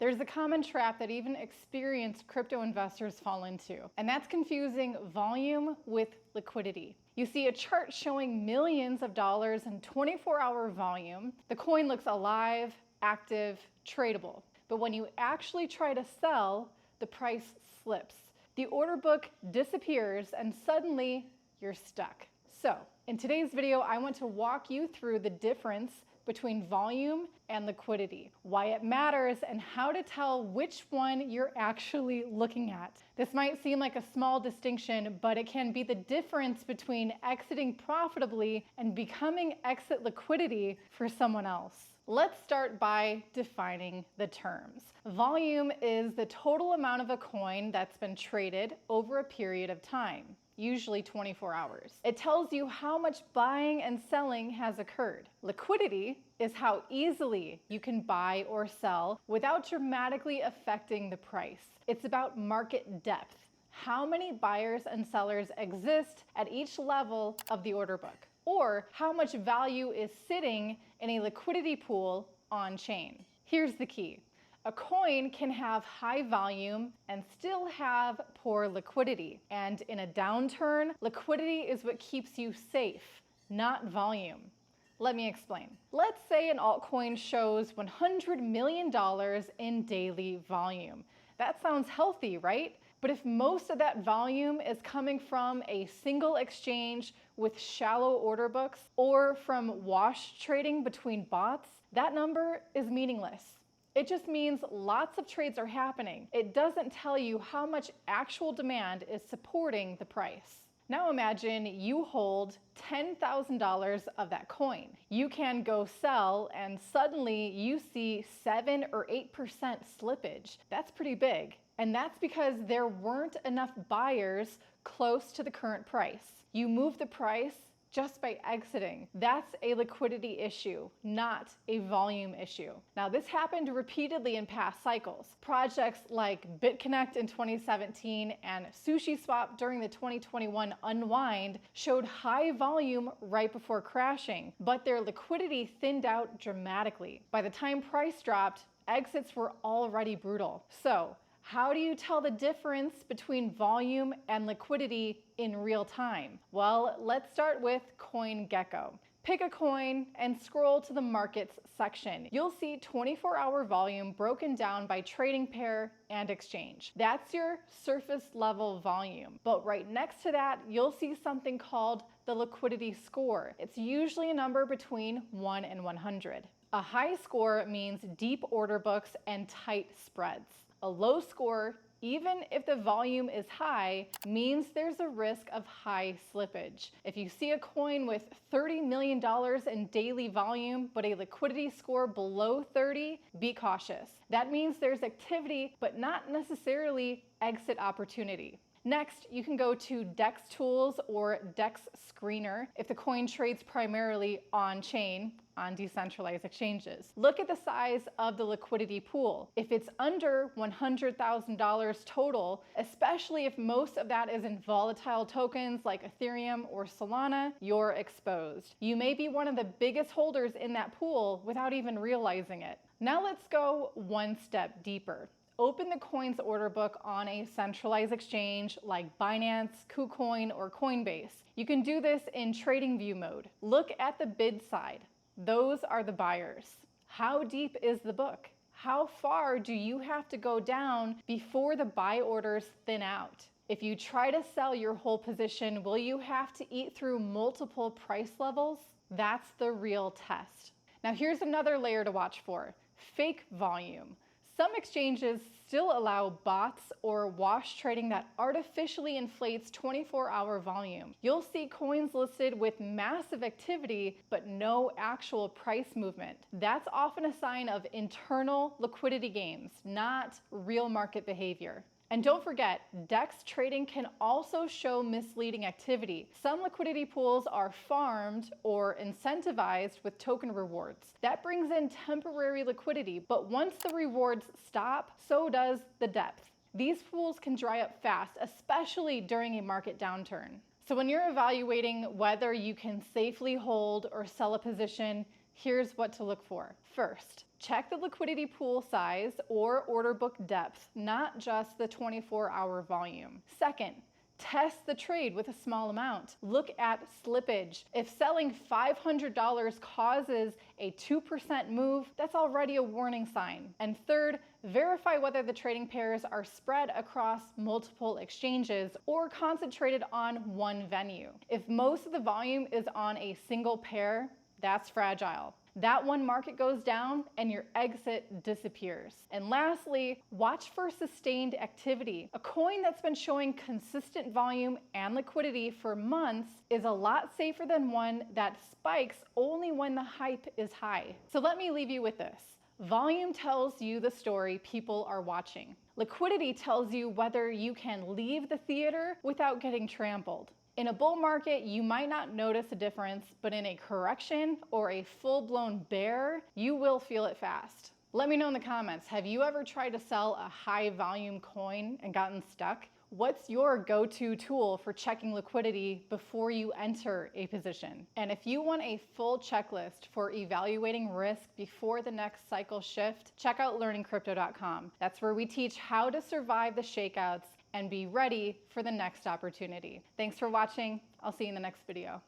There's a common trap that even experienced crypto investors fall into, and that's confusing volume with liquidity. You see a chart showing millions of dollars in 24-hour volume. The coin looks alive, active, tradable. But when you actually try to sell, the price slips. The order book disappears and suddenly you're stuck. So, in today's video, I want to walk you through the difference between volume and liquidity, why it matters, and how to tell which one you're actually looking at. This might seem like a small distinction, but it can be the difference between exiting profitably and becoming exit liquidity for someone else. Let's start by defining the terms. Volume is the total amount of a coin that's been traded over a period of time, usually 24 hours. It tells you how much buying and selling has occurred. Liquidity is how easily you can buy or sell without dramatically affecting the price. It's about market depth. How many buyers and sellers exist at each level of the order book? Or how much value is sitting in a liquidity pool on chain. Here's the key. A coin can have high volume and still have poor liquidity. And in a downturn, liquidity is what keeps you safe, not volume. Let me explain. Let's say an altcoin shows $100 million in daily volume. That sounds healthy, right? But if most of that volume is coming from a single exchange with shallow order books or from wash trading between bots, that number is meaningless. It just means lots of trades are happening. It doesn't tell you how much actual demand is supporting the price. Now imagine you hold $10,000 of that coin. You can go sell and suddenly you see 7 or 8% slippage. That's pretty big. And that's because there weren't enough buyers close to the current price. You move the price just by exiting. That's a liquidity issue, not a volume issue. Now, this happened repeatedly in past cycles. Projects like BitConnect in 2017 and SushiSwap during the 2021 unwind showed high volume right before crashing, but their liquidity thinned out dramatically. By the time price dropped, exits were already brutal. So, how do you tell the difference between volume and liquidity in real time? Well, let's start with CoinGecko. Pick a coin and scroll to the markets section. You'll see 24-hour volume broken down by trading pair and exchange. That's your surface level volume. But right next to that, you'll see something called the liquidity score. It's usually a number between 1 and 100. A high score means deep order books and tight spreads. A low score, even if the volume is high, means there's a risk of high slippage. If you see a coin with $30 million in daily volume, but a liquidity score below 30, be cautious. That means there's activity, but not necessarily exit opportunity. Next, you can go to DEX Tools or DEX Screener if the coin trades primarily on-chain, on decentralized exchanges. Look at the size of the liquidity pool. If it's under $100,000 total, especially if most of that is in volatile tokens like Ethereum or Solana, you're exposed. You may be one of the biggest holders in that pool without even realizing it. Now let's go one step deeper. Open the coin's order book on a centralized exchange like Binance, KuCoin, or Coinbase. You can do this in trading view mode. Look at the bid side. Those are the buyers. How deep is the book? How far do you have to go down before the buy orders thin out? If you try to sell your whole position, will you have to eat through multiple price levels? That's the real test. Now here's another layer to watch for: fake volume. Some exchanges still allow bots or wash trading that artificially inflates 24-hour volume. You'll see coins listed with massive activity, but no actual price movement. That's often a sign of internal liquidity games, not real market behavior. And don't forget, DEX trading can also show misleading activity. Some liquidity pools are farmed or incentivized with token rewards. That brings in temporary liquidity, but once the rewards stop, so does the depth. These pools can dry up fast, especially during a market downturn. So when you're evaluating whether you can safely hold or sell a position, Here's what to look for. First, check the liquidity pool size or order book depth, not just the 24-hour volume. Second, test the trade with a small amount. Look at slippage. If selling $500 causes a 2% move, that's already a warning sign. And third, verify whether the trading pairs are spread across multiple exchanges or concentrated on one venue. If most of the volume is on a single pair, that's fragile. That one market goes down and your exit disappears. And lastly, watch for sustained activity. A coin that's been showing consistent volume and liquidity for months is a lot safer than one that spikes only when the hype is high. So let me leave you with this. Volume tells you the story people are watching. Liquidity tells you whether you can leave the theater without getting trampled. In a bull market, you might not notice a difference, but in a correction or a full-blown bear, you will feel it fast. Let me know in the comments, have you ever tried to sell a high volume coin and gotten stuck? What's your go-to tool for checking liquidity before you enter a position? And if you want a full checklist for evaluating risk before the next cycle shift, check out learningcrypto.com. That's where we teach how to survive the shakeouts and be ready for the next opportunity. Thanks for watching. I'll see you in the next video.